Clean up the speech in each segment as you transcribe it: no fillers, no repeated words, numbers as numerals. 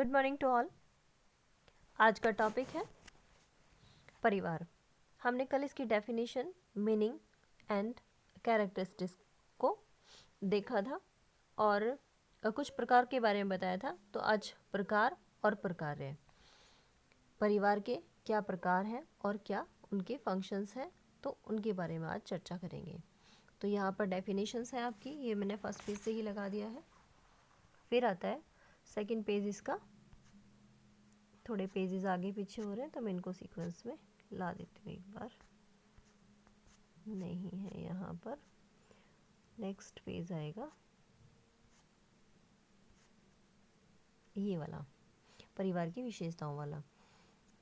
Good morning to all. आज का topic है परिवार। हमने कल इसकी डेफिनेशन, मीनिंग एंड कैरेक्टरिस्टिक्स को देखा था और कुछ प्रकार के बारे में बताया था। तो आज प्रकार और प्रकार्य, परिवार के क्या प्रकार हैं और क्या उनके फंक्शंस हैं, तो उनके बारे में आज चर्चा करेंगे। तो यहाँ पर डेफिनेशंस है आपकी, ये मैंने फर्स्ट पेज से ही लगा दिया है। फिर आता है सेकंड पेज इसका, थोड़े पेजेस आगे पीछे हो रहे हैं तो मैं इनको सीक्वेंस में ला देती हूँ। एक बार नहीं है यहाँ पर, नेक्स्ट पेज आएगा ये वाला, परिवार की विशेषताओं वाला।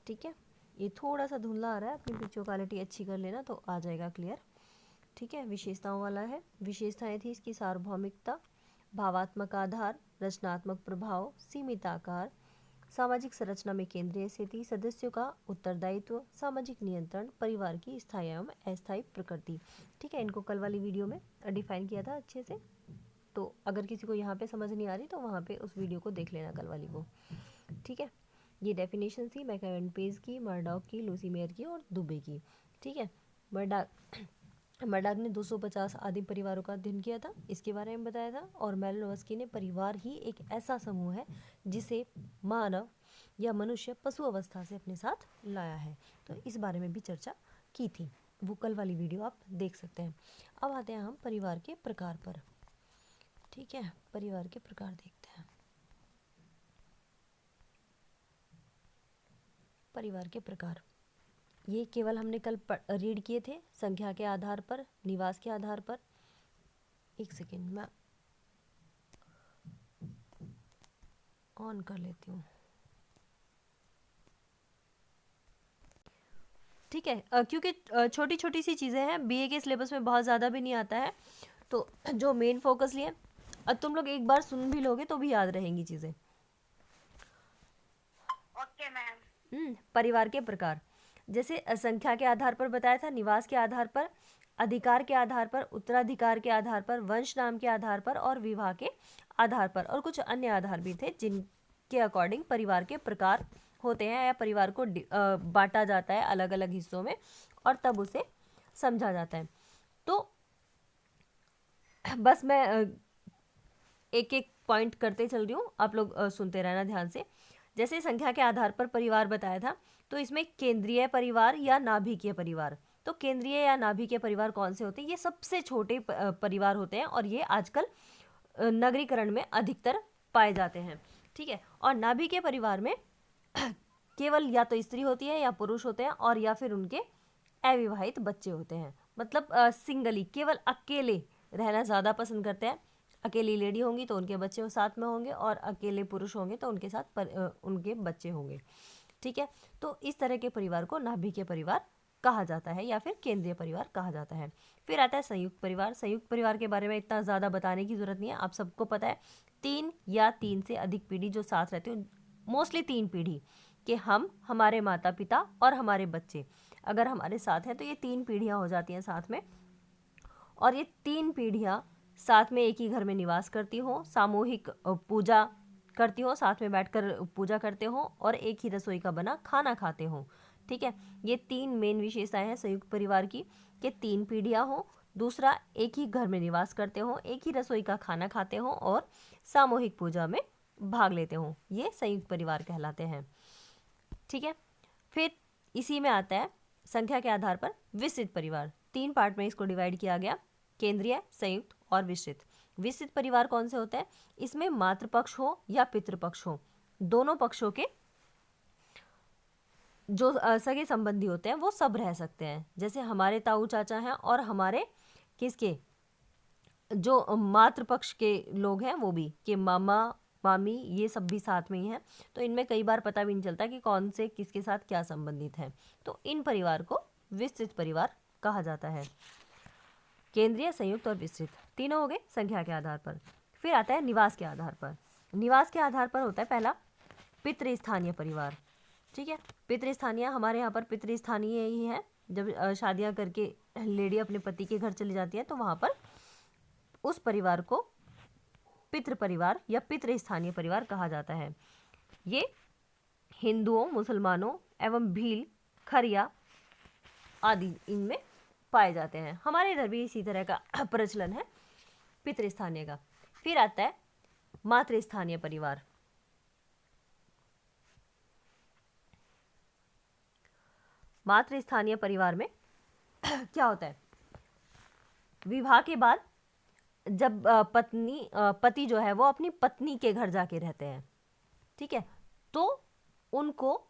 ठीक है, ये थोड़ा सा धुंधला आ रहा है, अपनी पिक्चर क्वालिटी अच्छी कर लेना तो आ जाएगा क्लियर। ठीक है, विशेषताओं वाला है। विशेषताएं थी इसकी सार्वभौमिकता, भावात्मक आधार, रचनात्मक प्रभाव, सीमित आकार, सामाजिक संरचना में केंद्रीय स्थिति, सदस्यों का उत्तरदायित्व, सामाजिक नियंत्रण, परिवार की स्थायी एवं अस्थायी प्रकृति। ठीक है, इनको कल वाली वीडियो में डिफाइन किया था अच्छे से, तो अगर किसी को यहाँ पे समझ नहीं आ रही तो वहाँ पे उस वीडियो को देख लेना कल वाली को। ठीक है, ये डेफिनेशन थी मैकएवेन-पेज की, मर्डॉक की, लूसी मेयर की और दुबे की। ठीक है, मर्डॉक ने 250 आदिम परिवारों का अध्ययन किया था, इसके बारे में बताया था। और मैलिनोव्स्की ने परिवार ही एक ऐसा समूह है जिसे मानव या मनुष्य पशु अवस्था से अपने साथ लाया है, तो इस बारे में भी चर्चा की थी। वो कल वाली वीडियो आप देख सकते हैं। अब आते हैं हम परिवार के प्रकार पर। ठीक है, परिवार के प्रकार देखते हैं। परिवार के प्रकार ये केवल हमने कल रीड किए थे, संख्या के आधार पर, निवास के आधार पर। एक सेकेंड मैं ऑन कर लेती हूँ। ठीक है, क्योंकि छोटी छोटी सी चीज़ें हैं, बीए के सिलेबस में बहुत ज़्यादा भी नहीं आता है, तो जो मेन फोकस लिए तुम लोग एक बार सुन भी लोगे तो भी याद रहेंगी चीज़ें। Okay ma'am. परिवार के प्रकार जैसे संख्या के आधार पर बताया था, निवास के आधार पर, अधिकार के आधार पर, उत्तराधिकार के आधार पर, वंश नाम के आधार पर और विवाह के आधार पर, और कुछ अन्य आधार भी थे जिनके अकॉर्डिंग परिवार के प्रकार होते हैं या परिवार को बांटा जाता है अलग अलग हिस्सों में और तब उसे समझा जाता है। तो बस मैं एक एक पॉइंट करते चल रही हूँ, आप लोग सुनते रहना ध्यान से। जैसे संख्या के आधार पर परिवार बताया था, तो इसमें केंद्रीय परिवार या नाभिकीय परिवार। तो केंद्रीय या नाभिकीय परिवार कौन से होते हैं? ये सबसे छोटे परिवार होते हैं और ये आजकल नगरीकरण में अधिकतर पाए जाते हैं। ठीक है, और नाभिकीय परिवार में केवल या तो स्त्री होती है या पुरुष होते हैं और या फिर उनके अविवाहित बच्चे होते हैं। मतलब सिंगली, केवल अकेले रहना ज़्यादा पसंद करते हैं। अकेली लेडी होंगी तो उनके बच्चे साथ में होंगे और अकेले पुरुष होंगे तो उनके साथ उनके बच्चे होंगे। ठीक है, तो इस तरह के परिवार को नाभिकीय परिवार कहा जाता है या फिर केंद्रीय परिवार कहा जाता है। फिर आता है संयुक्त परिवार। संयुक्त परिवार के बारे में इतना ज़्यादा बताने की जरूरत नहीं है, आप सबको पता है। 3 या 3 से अधिक पीढ़ी जो साथ रहते हैं, मोस्टली 3 पीढ़ी कि हम, हमारे माता पिता और हमारे बच्चे अगर हमारे साथ हैं तो ये 3 पीढ़ियाँ हो जाती हैं साथ में। और ये 3 पीढ़ियाँ साथ में एक ही घर में निवास करती हो, सामूहिक पूजा करती हो, साथ में बैठकर पूजा करते हो और एक ही रसोई का बना खाना खाते हो। ठीक है, ये 3 मेन विशेषताएं हैं संयुक्त परिवार की कि 3 पीढ़ियाँ हो, दूसरा एक ही घर में निवास करते हो, एक ही रसोई का खाना खाते हो और सामूहिक पूजा में भाग लेते हो। ये संयुक्त परिवार कहलाते हैं। ठीक है, फिर इसी में आता है संख्या के आधार पर विस्तृत परिवार। 3 पार्ट में इसको डिवाइड किया गया, केंद्रीय, संयुक्त और विस्तृत। विस्तृत परिवार कौन से होते हैं? इसमें मातृपक्ष हो या पितृपक्ष हो, दोनों पक्षों के जो सगे संबंधी होते हैं वो सब रह सकते हैं। जैसे हमारे ताऊ चाचा हैं और हमारे किसके, जो मातृपक्ष के लोग हैं वो भी, कि मामा मामी ये सब भी साथ में ही हैं। तो इनमें कई बार पता भी नहीं चलता कि कौन से किसके साथ क्या संबंधित है। तो इन परिवार को विस्तृत परिवार कहा जाता है। केंद्रीय, संयुक्त और विस्तृत तीनों हो गए संख्या के आधार पर। फिर आता है निवास के आधार पर। निवास के आधार पर होता है पहला पितृस्थानीय परिवार। ठीक है, पितृस्थानीय, हमारे यहाँ पर पितृस्थानीय ही है। जब शादियाँ करके लेडी अपने पति के घर चली जाती है तो वहाँ पर उस परिवार को पितृ परिवार या पितृस्थानीय परिवार कहा जाता है। ये हिंदुओं, मुसलमानों एवं भील, खरिया आदि इनमें पाए जाते हैं। हमारे इधर भी इसी तरह का प्रचलन है पितृस्थानीय का। फिर आता है मातृस्थानीय परिवार। मातृस्थानीय परिवार में क्या होता है, विवाह के बाद जब पति जो है वो अपनी पत्नी के घर जाके रहते हैं, ठीक है, तो उनको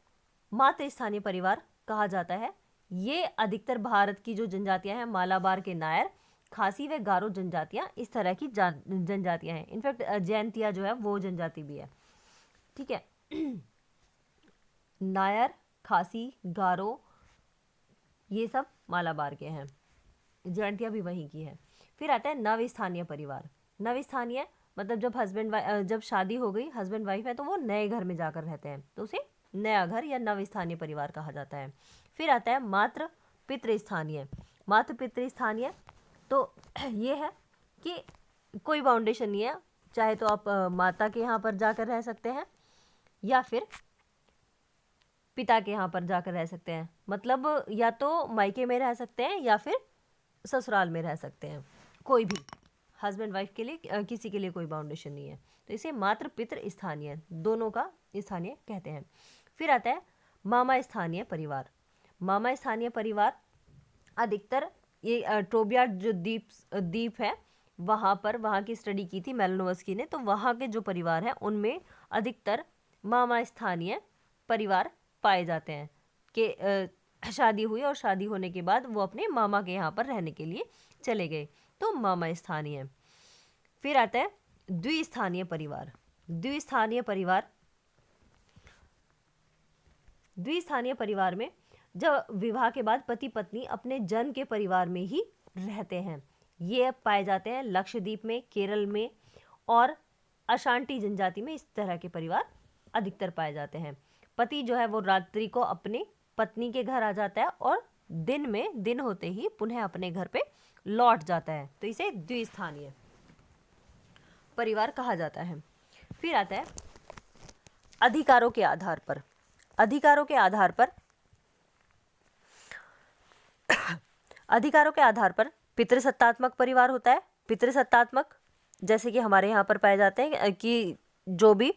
मातृस्थानीय परिवार कहा जाता है। ये अधिकतर भारत की जो जनजातियां हैं, मालाबार के नायर, खासी व गारो जनजातियां, इस तरह की जनजातियां हैं। इनफैक्ट जैंतिया जो है वो जनजाति भी है, ठीक है। नायर, खासी, गारो ये सब मालाबार के हैं, जैंतिया भी वहीं की है। फिर आता है नवस्थानीय परिवार। नवस्थानीय मतलब जब शादी हो गई, हस्बैंड वाइफ है, तो वो नए घर में जाकर रहते हैं, तो उसे नया घर या नवस्थानीय परिवार कहा जाता है। फिर आता है मातृ पितृस्थानीय। मातृ पितृस्थानीय तो ये है कि कोई बाउंडेशन नहीं है, चाहे तो आप माता के यहाँ पर जाकर रह सकते हैं या फिर पिता के यहाँ पर जाकर रह सकते हैं। मतलब या तो मायके में रह सकते हैं या फिर ससुराल में रह सकते हैं, कोई भी, हस्बैंड वाइफ के लिए किसी के लिए कोई बाउंडेशन नहीं है। तो इसे मातृ पितृ स्थानीय, दोनों का स्थानीय कहते हैं। फिर आता है मामा स्थानीय परिवार। मामा स्थानीय परिवार अधिकतर ये टोबिया जो द्वीप है वहाँ की स्टडी की थी मेलानोवस्की ने, तो वहाँ के जो परिवार हैं उनमें अधिकतर मामा स्थानीय परिवार पाए जाते हैं कि शादी हुई और शादी होने के बाद वो अपने मामा के यहाँ पर रहने के लिए चले गए, तो मामा स्थानीय। फिर आता है द्विस्थानीय परिवार। द्विस्थानीय परिवार में जब विवाह के बाद पति पत्नी अपने जन्म के परिवार में ही रहते हैं। ये पाए जाते हैं लक्षद्वीप में, केरल में और अशांति जनजाति में। इस तरह के परिवार अधिकतर पाए जाते हैं। पति जो है वो रात्रि को अपने पत्नी के घर आ जाता है और दिन होते ही पुनः अपने घर पे लौट जाता है, तो इसे द्विस्थानीय परिवार कहा जाता है। फिर आता है अधिकारों के आधार पर। अधिकारों के आधार पर पितृसत्तात्मक परिवार होता है। पितृसत्तात्मक जैसे कि हमारे यहाँ पर पाए जाते हैं कि जो भी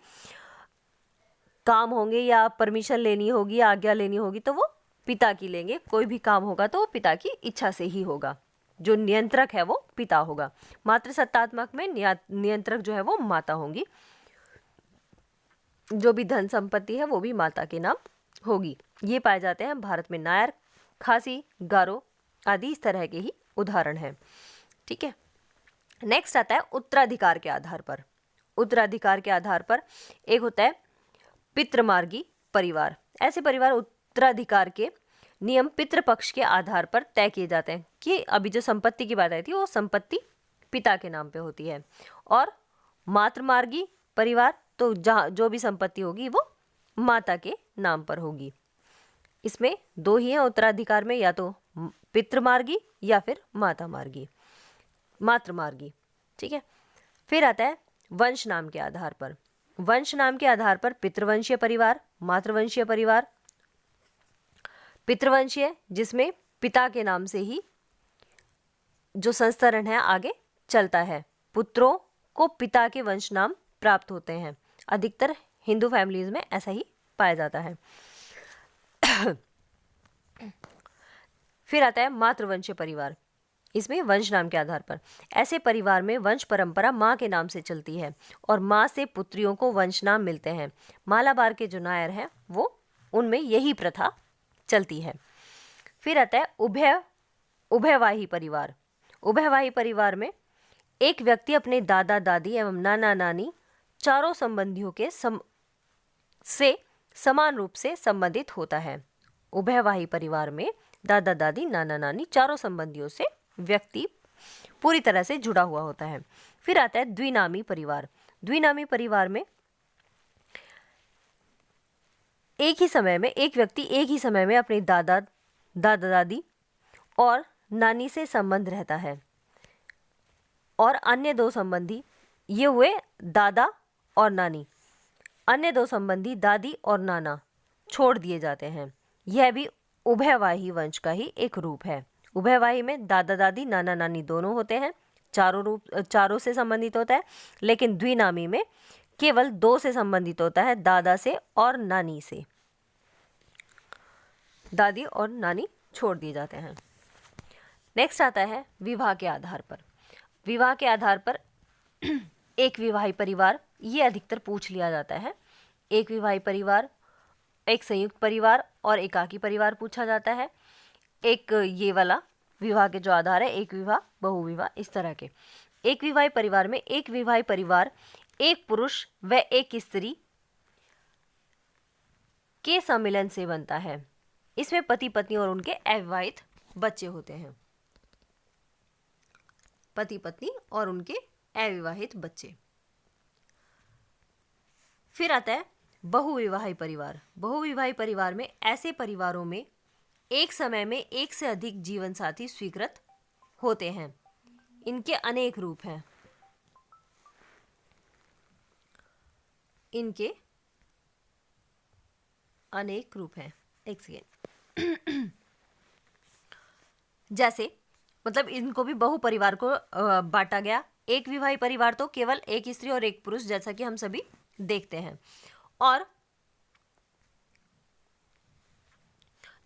काम होंगे या परमिशन लेनी होगी या आज्ञा लेनी होगी तो वो पिता की लेंगे। कोई भी काम होगा तो वो पिता की इच्छा से ही होगा, जो नियंत्रक है वो पिता होगा। मातृसत्तात्मक में नियंत्रक जो है वो माता होंगी। जो भी धन संपत्ति है वो भी माता के नाम होगी। ये पाए जाते हैं भारत में नायर, खासी, गारो आदि इस तरह के ही उदाहरण हैं, ठीक है। नेक्स्ट आता है उत्तराधिकार के आधार पर। उत्तराधिकार के आधार पर एक होता है पितृमार्गी परिवार। ऐसे परिवार उत्तराधिकार के नियम पितृपक्ष के आधार पर तय किए जाते हैं कि अभी जो संपत्ति की बात आई थी वो संपत्ति पिता के नाम पे होती है। और मातृमार्गी परिवार तो जहाँ जो भी संपत्ति होगी वो माता के नाम पर होगी। इसमें दो ही हैं उत्तराधिकार में, या तो पितृमार्गी या फिर मातृमार्गी, ठीक है। फिर आता है वंश नाम के आधार पर। वंश नाम के आधार पर पितृवंशीय परिवार, मातृवंशीय परिवार। पितृवंशीय जिसमें पिता के नाम से ही जो संस्तरण है आगे चलता है। पुत्रों को पिता के वंश नाम प्राप्त होते हैं। अधिकतर हिंदू फैमिलीज में ऐसा ही पाया जाता है। फिर आता है मातृवंशीय परिवार। इसमें वंश नाम के आधार पर ऐसे परिवार में वंश परंपरा माँ के नाम से चलती है और माँ से पुत्रियों को वंश नाम मिलते हैं। मालाबार के जो नायर हैं वो उनमें यही प्रथा चलती है। फिर आता है उभयवाही परिवार। उभयवाही परिवार में एक व्यक्ति अपने दादा दादी एवं नाना नानी चारों संबंधियों के से समान रूप से संबंधित होता है। उभयवाही परिवार में दादा दादी नाना नानी चारों संबंधियों से व्यक्ति पूरी तरह से जुड़ा हुआ होता है। फिर आता है द्विनामी परिवार। द्विनामी परिवार में एक व्यक्ति एक ही समय में अपने दादा दादी और नानी से संबंध रहता है और अन्य दो संबंधी ये हुए दादा और नानी। अन्य दो संबंधी दादी और नाना छोड़ दिए जाते हैं। यह भी उभयवाही वंश का ही एक रूप है। उभयवाही में दादा दादी नाना नानी दोनों होते हैं, चारों से संबंधित होता है। लेकिन द्विनामी में केवल दो से संबंधित होता है, दादा से और नानी से। दादी और नानी छोड़ दिए जाते हैं। नेक्स्ट आता है विवाह के आधार पर। विवाह के आधार पर एक विवाही परिवार, ये अधिकतर पूछ लिया जाता है। एक विवाही परिवार, एक संयुक्त परिवार और एकाकी परिवार पूछा जाता है। एक ये वाला विवाह के जो आधार है, एक विवाह, बहुविवाह, इस तरह के। एक विवाही परिवार में एक विवाही परिवार एक पुरुष व एक स्त्री के सम्मिलन से बनता है। इसमें पति पत्नी और उनके अविवाहित बच्चे होते हैं। पति पत्नी और उनके अविवाहित बच्चे। फिर आता है बहुविवाही परिवार। बहुविवाही परिवार में ऐसे परिवारों में एक समय में एक से अधिक जीवन साथी स्वीकृत होते हैं। इनके अनेक रूप हैं। इनके अनेक रूप हैं। एक सेकेंड। जैसे मतलब इनको भी बहु परिवार को बांटा गया। एक विवाही परिवार तो केवल एक स्त्री और एक पुरुष, जैसा कि हम सभी देखते हैं। और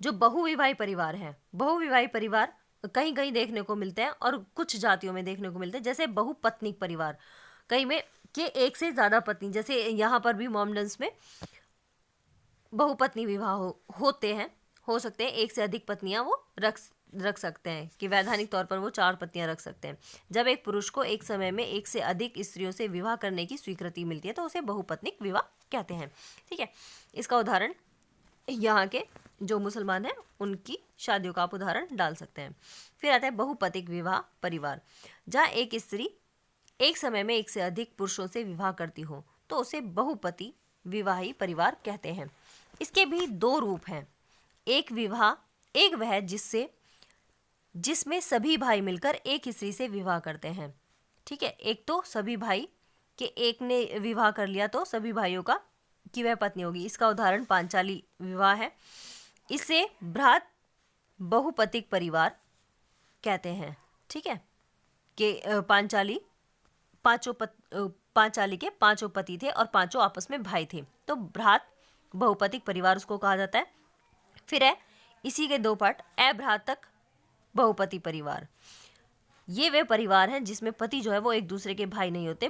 जो बहुविवाही परिवार है, बहुविवाही परिवार कहीं कहीं देखने को मिलते हैं और कुछ जातियों में देखने को मिलते हैं। जैसे बहुपत्निक परिवार, कहीं में के एक से ज्यादा पत्नी, जैसे यहाँ पर भी मोमडन्स में बहुपत्नी विवाह होते हैं, हो सकते हैं। एक से अधिक पत्नियां वो रख सकते हैं, कि वैधानिक तौर पर वो 4 पत्नियां रख सकते हैं। जब एक पुरुष को एक समय में एक से अधिक स्त्रियों से विवाह करने की स्वीकृति मिलती है तो उसे बहुपत्निक विवाह कहते हैं। ठीक है, इसका उदाहरण यहाँ के जो मुसलमान हैं उनकी शादियों का आप उदाहरण डाल सकते हैं। फिर आता है बहुपतिक विवाह परिवार, जहाँ एक स्त्री एक समय में एक से अधिक पुरुषों से विवाह करती हो तो उसे बहुपति विवाही परिवार कहते हैं। इसके भी 2 रूप हैं। एक वह जिसमें सभी भाई मिलकर एक स्त्री से विवाह करते हैं। ठीक है, एक तो सभी भाई के एक ने विवाह कर लिया तो सभी भाइयों की वह पत्नी होगी। इसका उदाहरण पांचाली विवाह है। इसे भ्रात बहुपतिक परिवार कहते हैं। ठीक है, कि पांचाली के 5 पति थे और 5 आपस में भाई थे, तो भ्रात बहुपतिक परिवार उसको कहा जाता है। फिर है इसी के 2 पार्ट, अभ्रातक बहुपति परिवार। ये वे परिवार हैं जिसमें पति जो है वो एक दूसरे के भाई नहीं होते,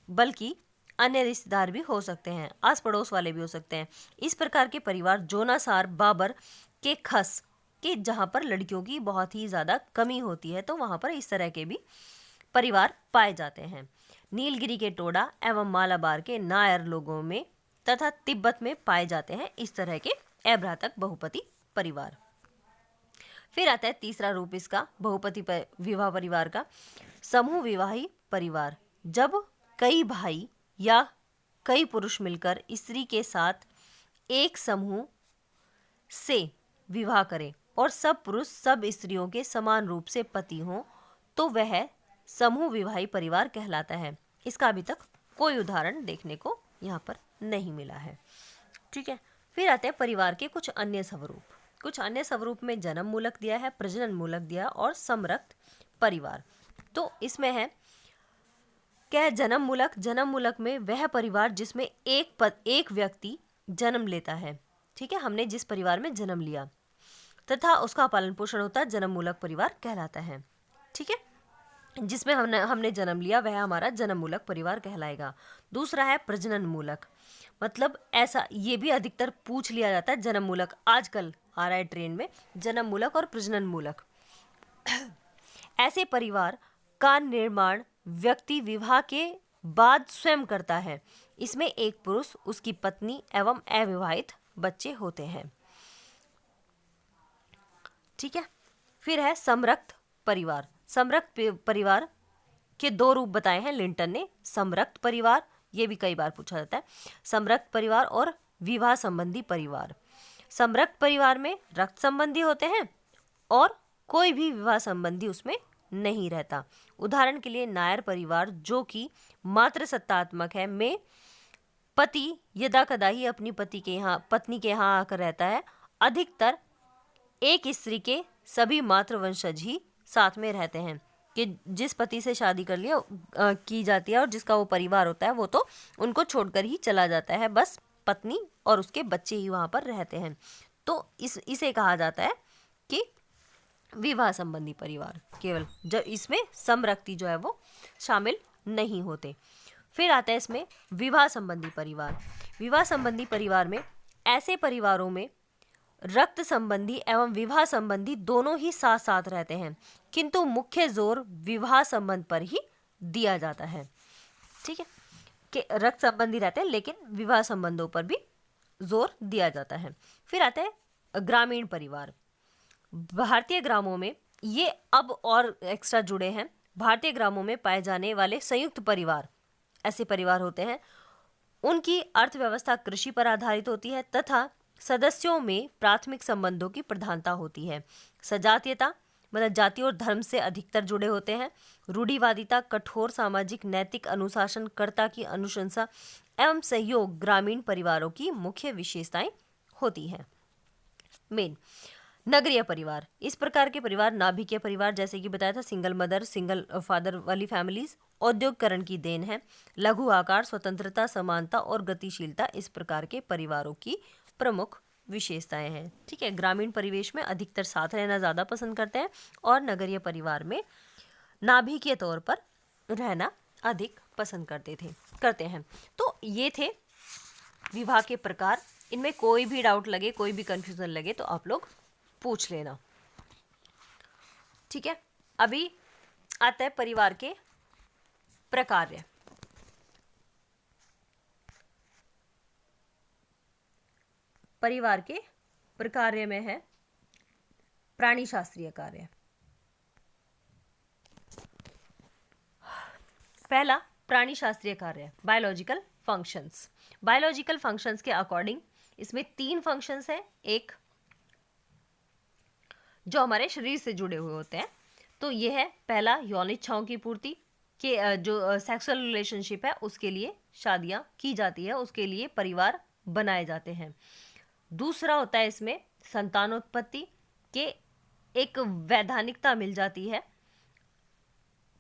बल्कि अन्य रिश्तेदार भी हो सकते हैं, आस पड़ोस वाले भी हो सकते हैं। इस प्रकार के परिवार जोनासार बाबर के खस के, जहाँ पर लड़कियों की बहुत ही ज़्यादा कमी होती है, तो वहाँ पर इस तरह के भी परिवार पाए जाते हैं। नीलगिरी के टोडा एवं मालाबार के नायर लोगों में तथा तिब्बत में पाए जाते हैं इस तरह के अभ्रातक बहुपति परिवार। फिर आता है तीसरा रूप इसका बहुपति विवाह परिवार का, समूह विवाही परिवार। जब कई भाई या कई पुरुष मिलकर स्त्री के साथ एक समूह से विवाह करें और सब पुरुष सब स्त्रियों के समान रूप से पति हों तो वह समूह विवाही परिवार कहलाता है। इसका अभी तक कोई उदाहरण देखने को यहाँ पर नहीं मिला है। ठीक है, फिर आते हैं परिवार के कुछ अन्य स्वरूप। कुछ अन्य स्वरूप में जन्म मूलक दिया है, प्रजनन मूलक दिया और समरक्त परिवार। तो इसमें है क्या है जन्म मूलक में वह परिवार जिसमें एक व्यक्ति जन्म लेता है। ठीक है, हमने जिस परिवार में जन्म लिया तथा उसका पालन पोषण होता है, जन्म मूलक परिवार कहलाता है। ठीक है, जिसमें हमने जन्म लिया वह हमारा जन्म मूलक परिवार कहलाएगा। दूसरा है प्रजनन मूलक, मतलब ऐसा ये भी अधिकतर पूछ लिया जाता है। जन्म मूलक आजकल आ रहा है ट्रेन में, जन्म मूलक और प्रजनन मूलक। ऐसे परिवार का निर्माण व्यक्ति विवाह के बाद स्वयं करता है। इसमें एक पुरुष, उसकी पत्नी एवं अविवाहित बच्चे होते हैं। ठीक है, फिर है समरक्त परिवार। समरक्त परिवार के 2 रूप बताए हैं लिंटन ने। समरक्त परिवार, ये भी कई बार पूछा जाता है, समरक्त परिवार और विवाह संबंधी परिवार। समरक्त परिवार में रक्त संबंधी होते हैं और कोई भी विवाह संबंधी उसमें नहीं रहता। उदाहरण के लिए नायर परिवार जो कि मात्र सत्तात्मक है, में पति यदा कदा ही अपनी पत्नी के यहाँ आकर रहता है। अधिकतर एक स्त्री के सभी मातृवंशज ही साथ में रहते हैं, कि जिस पति से शादी कर लिया की जाती है और जिसका वो परिवार होता है वो तो उनको छोड़कर ही चला जाता है, बस पत्नी और उसके बच्चे ही वहाँ पर रहते हैं। तो इसे कहा जाता है कि विवाह संबंधी परिवार, केवल जब इसमें समरक्ति जो है वो शामिल नहीं होते। फिर आता है इसमें विवाह संबंधी परिवार। विवाह संबंधी परिवार में ऐसे परिवारों में रक्त संबंधी एवं विवाह संबंधी दोनों ही साथ साथ रहते हैं, किंतु मुख्य जोर विवाह संबंध पर ही दिया जाता है। ठीक है, कि रक्त संबंधी रहते हैं लेकिन विवाह संबंधों पर भी जोर दिया जाता है। फिर आता है ग्रामीण परिवार। भारतीय ग्रामों में ये अब और एक्स्ट्रा जुड़े हैं। भारतीय ग्रामों में पाए जाने वाले संयुक्त परिवार, ऐसे परिवार होते हैं, उनकी अर्थव्यवस्था कृषि पर आधारित होती है तथा सदस्यों में प्राथमिक संबंधों की प्रधानता होती है। सजातीयता मतलब जाति और धर्म से अधिकतर जुड़े होते हैं। रूढ़िवादिता, कठोर सामाजिक नैतिक अनुशासनकर्ता की अनुशंसा एवं सहयोग ग्रामीण परिवारों की मुख्य विशेषताएं होती हैं। मेन नगरीय परिवार। इस प्रकार के परिवार नाभिकीय परिवार, जैसे कि बताया था, सिंगल मदर सिंगल फादर वाली फैमिलीज औद्योगिकरण की देन है। लघु आकार, स्वतंत्रता, समानता और गतिशीलता इस प्रकार के परिवारों की प्रमुख विशेषताएं हैं। ठीक है, ग्रामीण परिवेश में अधिकतर साथ रहना ज़्यादा पसंद करते हैं और नगरीय परिवार में नाभिकीय तौर पर रहना अधिक पसंद करते हैं। तो ये थे विवाह के प्रकार। इनमें कोई भी डाउट लगे, कोई भी कंफ्यूजन लगे तो आप लोग पूछ लेना। ठीक है, अभी आता है परिवार के प्रकार। परिवार के प्रकार्य में है प्राणी शास्त्रीय कार्य। पहला प्राणी शास्त्रीय कार्य, बायोलॉजिकल फंक्शंस। बायोलॉजिकल फंक्शंस के अकॉर्डिंग इसमें 3 फंक्शंस हैं। एक जो हमारे शरीर से जुड़े हुए होते हैं, तो ये है पहला यौन इच्छाओं की पूर्ति, के जो सेक्सुअल रिलेशनशिप है उसके लिए शादियां की जाती है, उसके लिए परिवार बनाए जाते हैं। दूसरा होता है इसमें संतानोत्पत्ति, के एक वैधानिकता मिल जाती है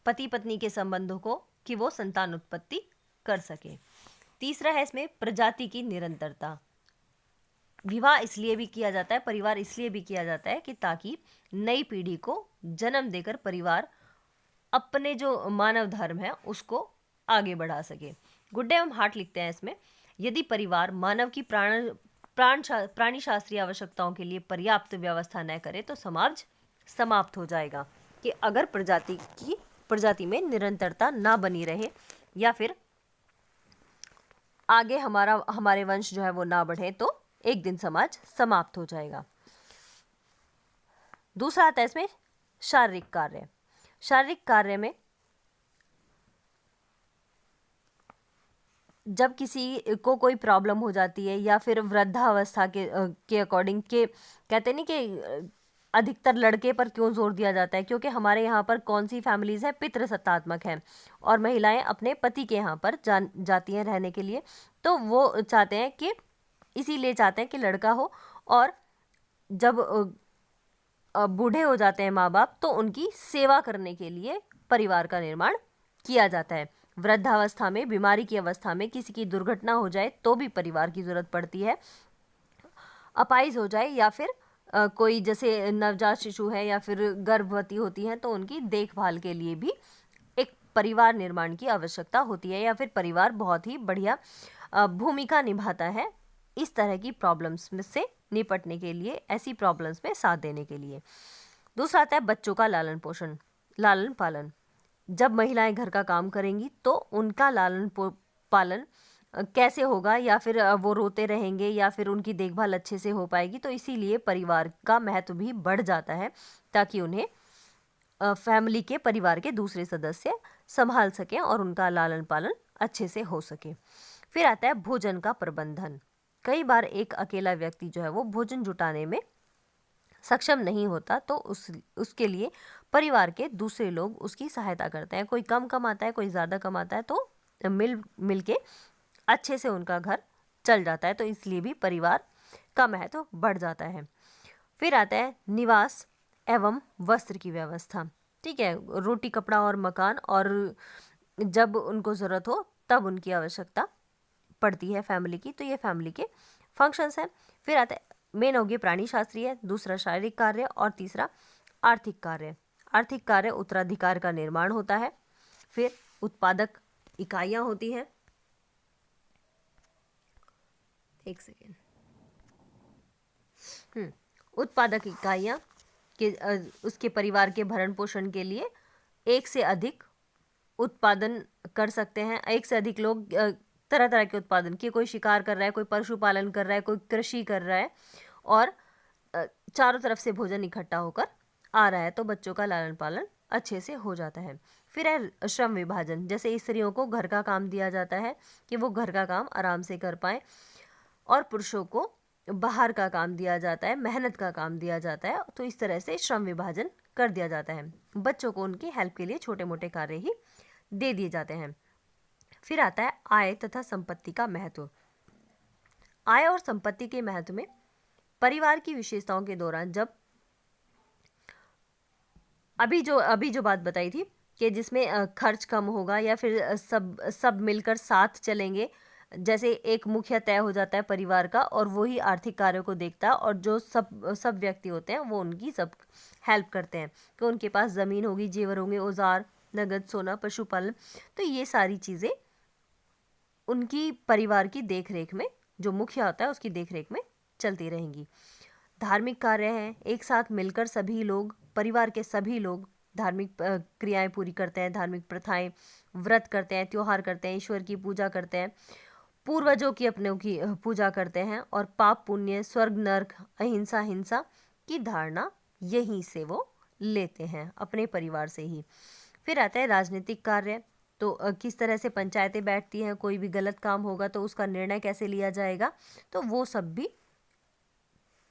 पति पत्नी के संबंधों को कि वो संतानोत्पत्ति कर सके। तीसरा है इसमें प्रजाति की निरंतरता। विवाह इसलिए भी किया जाता है, परिवार इसलिए भी किया जाता है कि ताकि नई पीढ़ी को जन्म देकर परिवार अपने जो मानव धर्म है उसको आगे बढ़ा सके। गुड्डे एवं हार्ट लिखते हैं इसमें, यदि परिवार मानव की प्राणी शास्त्रीय आवश्यकताओं के लिए पर्याप्त व्यवस्था न करे तो समाज समाप्त हो जाएगा। कि अगर प्रजाति में निरंतरता ना बनी रहे या फिर आगे हमारे वंश जो है वो ना बढ़े तो एक दिन समाज समाप्त हो जाएगा। दूसरा आता है इसमें शारीरिक कार्य। शारीरिक कार्य में जब किसी को कोई प्रॉब्लम हो जाती है या फिर वृद्धावस्था के अकॉर्डिंग, के कहते नहीं कि अधिकतर लड़के पर क्यों जोर दिया जाता है, क्योंकि हमारे यहाँ पर कौन सी फैमिलीज है, पितृसत्तात्मक है और महिलाएं अपने पति के यहाँ पर जाती हैं रहने के लिए। तो वो चाहते हैं कि इसीलिए चाहते हैं कि लड़का हो, और जब बूढ़े हो जाते हैं माँ बाप तो उनकी सेवा करने के लिए परिवार का निर्माण किया जाता है। वृद्धावस्था में, बीमारी की अवस्था में किसी की दुर्घटना हो जाए तो भी परिवार की जरूरत पड़ती है। अपाइज हो जाए या फिर कोई जैसे नवजात शिशु है या फिर गर्भवती होती हैं तो उनकी देखभाल के लिए भी एक परिवार निर्माण की आवश्यकता होती है, या फिर परिवार बहुत ही बढ़िया भूमिका निभाता है इस तरह की प्रॉब्लम्स में से निपटने के लिए, ऐसी प्रॉब्लम्स में साथ देने के लिए। दूसरा आता है बच्चों का लालन पालन। जब महिलाएं घर का काम करेंगी तो उनका लालन पालन कैसे होगा, या फिर वो रोते रहेंगे या फिर उनकी देखभाल अच्छे से हो पाएगी। तो इसीलिए परिवार का महत्व भी बढ़ जाता है ताकि उन्हें फैमिली के परिवार के दूसरे सदस्य संभाल सकें और उनका लालन पालन अच्छे से हो सके। फिर आता है भोजन का प्रबंधन। कई बार एक अकेला व्यक्ति जो है वो भोजन जुटाने में सक्षम नहीं होता तो उसके लिए परिवार के दूसरे लोग उसकी सहायता करते हैं। कोई कम कमाता है, कोई ज़्यादा कमाता है, तो मिल के अच्छे से उनका घर चल जाता है, तो इसलिए भी परिवार का महत्व बढ़ जाता है। फिर आता है निवास एवं वस्त्र की व्यवस्था। ठीक है, रोटी कपड़ा और मकान, और जब उनको ज़रूरत हो तब उनकी आवश्यकता पड़ती है फैमिली की, तो ये फैमिली के फंक्शंस हैं। फिर आता है मेन हो गया प्राणी शास्त्रीय, दूसरा शारीरिक कार्य, और तीसरा आर्थिक कार्य। आर्थिक कार्य उत्तराधिकार का निर्माण होता है। फिर उत्पादक इकाइयाँ होती हैं, एक सेकेंड, उत्पादक इकाइयाँ के उसके परिवार के भरण पोषण के लिए एक से अधिक उत्पादन कर सकते हैं। एक से अधिक लोग तरह तरह के उत्पादन किए, कोई शिकार कर रहा है, कोई पशुपालन कर रहा है, कोई कृषि कर रहा है, और चारों तरफ से भोजन इकट्ठा होकर आ रहा है, तो बच्चों का लालन पालन अच्छे से हो जाता है। फिर है श्रम विभाजन, जैसे स्त्रियों को घर का काम दिया जाता है कि वो घर का काम आराम से कर पाएँ, और पुरुषों को बाहर का काम दिया जाता है, मेहनत का काम दिया जाता है, तो इस तरह से श्रम विभाजन कर दिया जाता है। बच्चों को उनकी हेल्प के लिए छोटे मोटे कार्य ही दे दिए जाते हैं। फिर आता है आय तथा संपत्ति का महत्व। आय और संपत्ति के महत्व में परिवार की विशेषताओं के दौरान, जब अभी जो बात बताई थी कि जिसमें खर्च कम होगा, या फिर सब मिलकर साथ चलेंगे, जैसे एक मुखिया तय हो जाता है परिवार का, और वही आर्थिक कार्यों को देखता है, और जो सब व्यक्ति होते हैं वो उनकी सब हेल्प करते हैं, कि उनके पास ज़मीन होगी, जेवर होंगे, औजार, नगद, सोना, पशुपालन, तो ये सारी चीज़ें उनकी परिवार की देखरेख में, जो मुखिया होता है उसकी देखरेख में चलती रहेंगी। धार्मिक कार्य हैं, एक साथ मिलकर सभी लोग, परिवार के सभी लोग धार्मिक क्रियाएं पूरी करते हैं, धार्मिक प्रथाएं, व्रत करते हैं, त्योहार करते हैं, ईश्वर की पूजा करते हैं, पूर्वजों की अपनों की पूजा करते हैं, और पाप पुण्य, स्वर्ग नर्क, अहिंसा हिंसा की धारणा यहीं से वो लेते हैं, अपने परिवार से ही। फिर आता है राजनीतिक कार्य, तो किस तरह से पंचायतें बैठती हैं, कोई भी गलत काम होगा तो उसका निर्णय कैसे लिया जाएगा, तो वो सब भी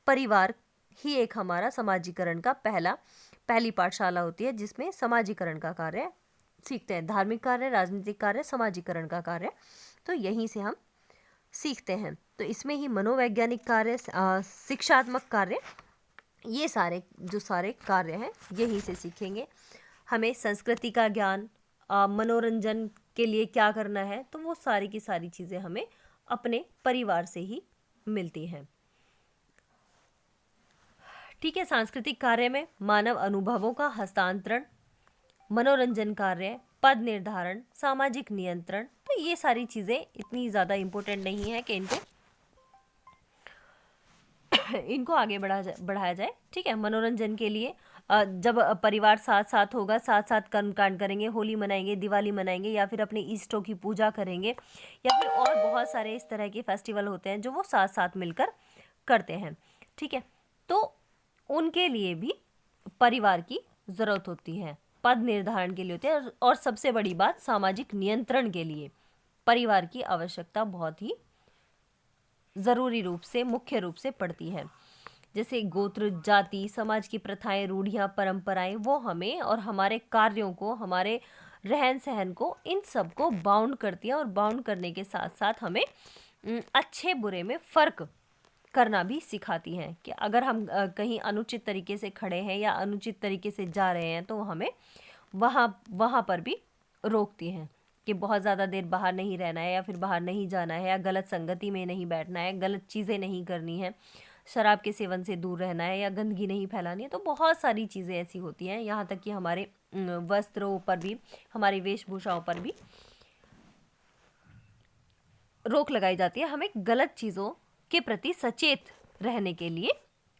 परिवार ही एक हमारा समाजीकरण का पहली पाठशाला होती है, जिसमें समाजीकरण का कार्य सीखते हैं। धार्मिक कार्य, राजनीतिक कार्य, समाजीकरण का कार्य, तो यहीं से हम सीखते हैं। तो इसमें ही मनोवैज्ञानिक कार्य, शिक्षात्मक कार्य, ये सारे कार्य हैं यहीं से सीखेंगे। हमें संस्कृति का ज्ञान, मनोरंजन के लिए क्या करना है, तो वो सारी की सारी चीज़ें हमें अपने परिवार से ही मिलती हैं। ठीक है, सांस्कृतिक कार्य में मानव अनुभवों का हस्तांतरण, मनोरंजन कार्य, पद निर्धारण, सामाजिक नियंत्रण, तो ये सारी चीज़ें इतनी ज़्यादा इम्पोर्टेंट नहीं है कि इनको आगे बढ़ाया जाए। ठीक है, मनोरंजन के लिए जब परिवार साथ साथ होगा, साथ साथ कर्मकांड करेंगे, होली मनाएंगे, दिवाली मनाएंगे, या फिर अपने इष्टों की पूजा करेंगे, या फिर और बहुत सारे इस तरह के फेस्टिवल होते हैं जो वो साथ साथ मिलकर करते हैं। ठीक है, तो उनके लिए भी परिवार की ज़रूरत होती है, पद निर्धारण के लिए होते हैं, और सबसे बड़ी बात, सामाजिक नियंत्रण के लिए परिवार की आवश्यकता बहुत ही ज़रूरी रूप से, मुख्य रूप से पड़ती है। जैसे गोत्र, जाति, समाज की प्रथाएं, रूढ़ियाँ, परंपराएं, वो हमें और हमारे कार्यों को, हमारे रहन सहन को, इन सब को बाउंड करती हैं, और बाउंड करने के साथ साथ हमें अच्छे बुरे में फ़र्क करना भी सिखाती हैं, कि अगर हम कहीं अनुचित तरीके से खड़े हैं या अनुचित तरीके से जा रहे हैं, तो हमें वहाँ पर भी रोकती हैं कि बहुत ज़्यादा देर बाहर नहीं रहना है, या फिर बाहर नहीं जाना है, या गलत संगति में नहीं बैठना है, गलत चीज़ें नहीं करनी है, शराब के सेवन से दूर रहना है, या गंदगी नहीं फैलानी है। तो बहुत सारी चीज़ें ऐसी होती हैं, यहाँ तक कि हमारे वस्त्रों पर भी, हमारी वेशभूषाओं पर भी रोक लगाई जाती है। हमें गलत चीज़ों के प्रति सचेत रहने के लिए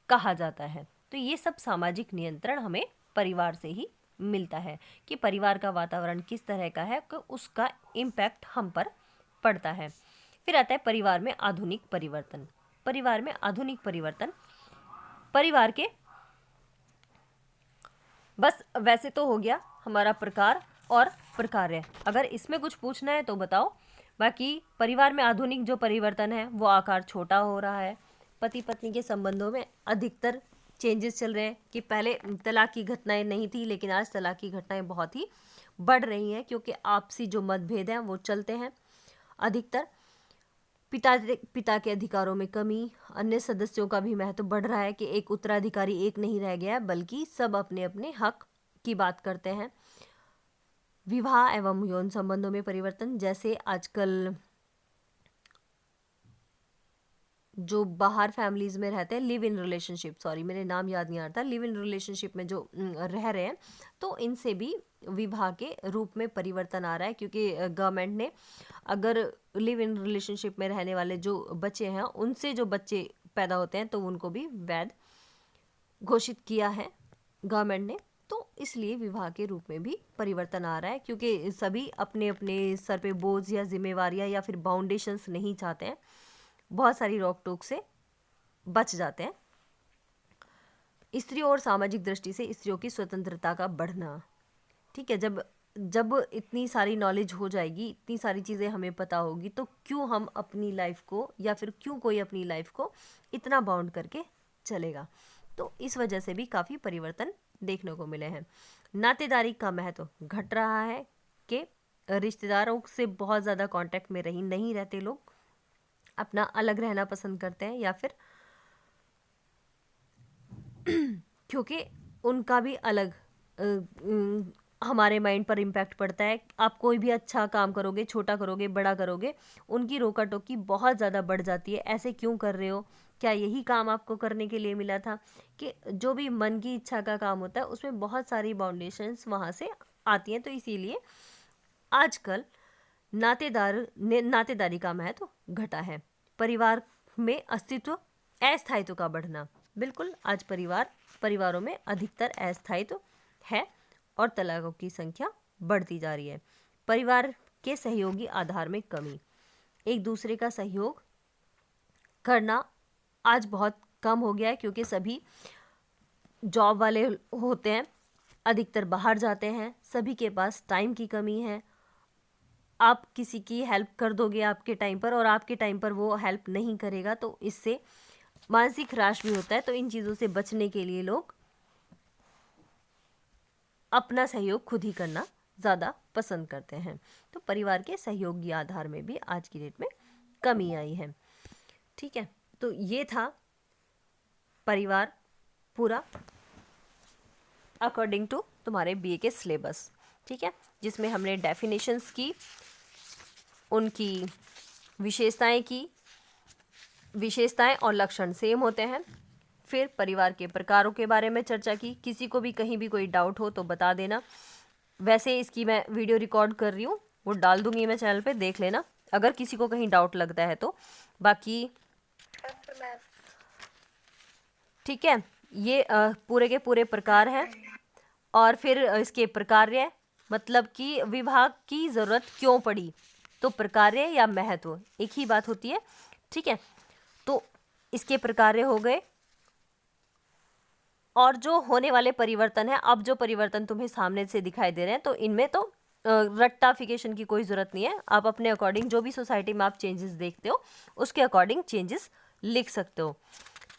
कहा जाता है। तो ये सब सामाजिक नियंत्रण हमें परिवार से ही मिलता है, कि परिवार का वातावरण किस तरह का है, कि उसका इम्पैक्ट हम पर पड़ता है। फिर आता है परिवार में आधुनिक परिवर्तन। परिवार में आधुनिक परिवर्तन, परिवार के, बस वैसे तो हो गया हमारा प्रकार और प्रकार्य, अगर इसमें कुछ पूछना है तो बताओ। बाकी परिवार में आधुनिक जो परिवर्तन है वो आकार छोटा हो रहा है। पति पत्नी के संबंधों में अधिकतर चेंजेस चल रहे हैं, कि पहले तलाक की घटनाएं नहीं थी, लेकिन आज तलाक की घटनाएं बहुत ही बढ़ रही हैं, क्योंकि आपसी जो मतभेद हैं वो चलते हैं अधिकतर। पिता के अधिकारों में कमी, अन्य सदस्यों का भी महत्व बढ़ रहा है कि एक उत्तराधिकारी एक नहीं रह गया है, बल्कि सब अपने अपने हक की बात करते हैं। विवाह एवं यौन संबंधों में परिवर्तन, जैसे आजकल जो बाहर फैमिलीज में रहते हैं, लिव इन रिलेशनशिप, सॉरी मेरे नाम याद नहीं आ रहा था, लिव इन रिलेशनशिप में जो रह रहे हैं, तो इनसे भी विवाह के रूप में परिवर्तन आ रहा है, क्योंकि गवर्नमेंट ने अगर लिव इन रिलेशनशिप में रहने वाले जो बच्चे हैं उनसे जो बच्चे पैदा होते हैं तो उनको भी वैध घोषित किया है गवर्नमेंट ने। तो इसलिए विवाह के रूप में भी परिवर्तन आ रहा है, क्योंकि सभी अपने अपने सर पे बोझ या जिम्मेवारियां या फिर बाउंडेशंस नहीं चाहते हैं, बहुत सारी रोक टोक से बच जाते हैं। स्त्रियों और सामाजिक दृष्टि से स्त्रियों की स्वतंत्रता का बढ़ना, ठीक है, जब इतनी सारी नॉलेज हो जाएगी, इतनी सारी चीज़ें हमें पता होगी, तो क्यों हम अपनी लाइफ को या फिर क्यों कोई अपनी लाइफ को इतना बाउंड करके चलेगा। तो इस वजह से भी काफ़ी परिवर्तन देखने को मिले हैं। नातेदारी का महत्व घट रहा है कि रिश्तेदारों से बहुत ज़्यादा कांटेक्ट में नहीं रहते लोग, अपना अलग रहना पसंद करते हैं, या फिर क्योंकि उनका भी अलग हमारे माइंड पर इम्पैक्ट पड़ता है। आप कोई भी अच्छा काम करोगे, छोटा करोगे, बड़ा करोगे, उनकी रोका टोकी बहुत ज़्यादा बढ़ जाती है। ऐसे क्यों कर रहे हो, क्या यही काम आपको करने के लिए मिला था, कि जो भी मन की इच्छा का काम होता है उसमें बहुत सारी बाउंडेशंस वहाँ से आती हैं। तो इसीलिए आजकल नातेदारी का महत्व घटा है। परिवार में अस्तित्व, अस्थायित्व का बढ़ना, बिल्कुल आज परिवारों में अधिकतर अस्थायित्व है और तलाकों की संख्या बढ़ती जा रही है। परिवार के सहयोगी आधार में कमी, एक दूसरे का सहयोग करना आज बहुत कम हो गया है, क्योंकि सभी जॉब वाले होते हैं, अधिकतर बाहर जाते हैं, सभी के पास टाइम की कमी है। आप किसी की हेल्प कर दोगे आपके टाइम पर और आपके टाइम पर वो हेल्प नहीं करेगा, तो इससे मानसिक ह्रास भी होता है। तो इन चीज़ों से बचने के लिए लोग अपना सहयोग खुद ही करना ज़्यादा पसंद करते हैं। तो परिवार के सहयोगी आधार में भी आज की डेट में कमी आई है। ठीक है, तो ये था परिवार पूरा अकॉर्डिंग टू तुम्हारे बीए के सिलेबस, ठीक है, जिसमें हमने डेफिनेशंस की, उनकी विशेषताएं और लक्षण सेम होते हैं। फिर परिवार के प्रकारों के बारे में चर्चा की। किसी को भी कहीं भी कोई डाउट हो तो बता देना। वैसे इसकी मैं वीडियो रिकॉर्ड कर रही हूँ, वो डाल दूंगी मैं चैनल पे, देख लेना अगर किसी को कहीं डाउट लगता है तो। बाकी ठीक है, ये पूरे के पूरे प्रकार हैं। और फिर इसके प्रकार्य, मतलब कि विभाग की ज़रूरत क्यों पड़ी, तो प्रकार्य या महत्व एक ही बात होती है। ठीक है, तो इसके प्रकार्य हो गए। और जो होने वाले परिवर्तन है, अब जो परिवर्तन तुम्हें सामने से दिखाई दे रहे हैं, तो इनमें तो रट्टाफिकेशन की कोई ज़रूरत नहीं है। आप अपने अकॉर्डिंग जो भी सोसाइटी में आप चेंजेस देखते हो उसके अकॉर्डिंग चेंजेस लिख सकते हो।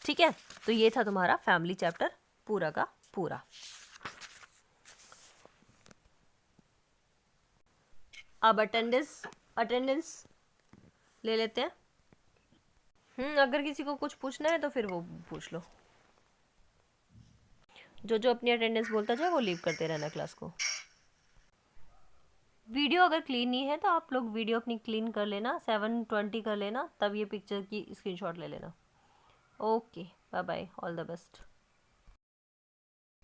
ठीक है, तो ये था तुम्हारा फैमिली चैप्टर पूरा का पूरा। अब अटेंडेंस ले लेते हैं। अगर किसी को कुछ पूछना है तो फिर वो पूछ लो। जो अपनी अटेंडेंस बोलता जाए वो लीव करते रहना क्लास को। वीडियो अगर क्लीन नहीं है तो आप लोग वीडियो अपनी क्लीन कर लेना, 720 कर लेना, तब ये पिक्चर की स्क्रीनशॉट ले लेना। Okay, bye bye, all the best.